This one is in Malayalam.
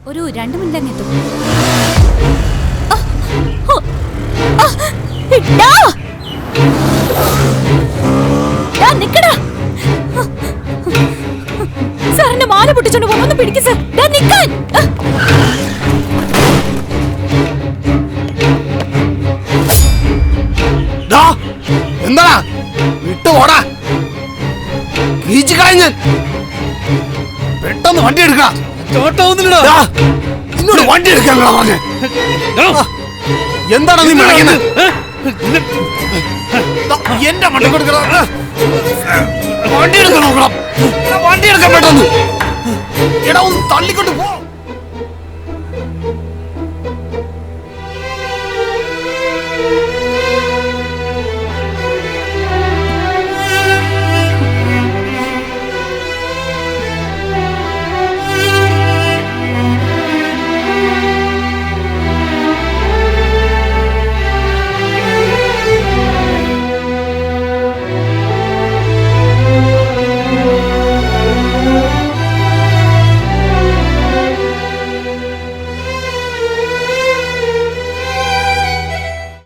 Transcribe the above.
ഒരു 2 മിനിറ്റ് അങ്ങ് എത്തും. സാറിന്റെ മാല പൊട്ടിച്ചോണ്ട് പോകുന്നു. പിടിക്കും സാർ. നിൽക്കാൻ. എന്താ വിട്ടു പോടാ. കീച്ചു കളഞ്ഞ പെട്ടെന്ന് വണ്ടി എടുക്കാം. ഇന്നോട് വണ്ടി എടുക്കാനാ പറഞ്ഞേ. എന്താണ് നീ വിളിക്കുന്നത്? എന്റെ വണ്ടി കൊടുക്കണം. വണ്ടി എടുക്കാൻ നോക്കണം. വണ്ടി എടുക്കാൻ പെട്ടെന്ന്. എടാ ഒന്ന് തള്ളിക്കൊണ്ട് പോ.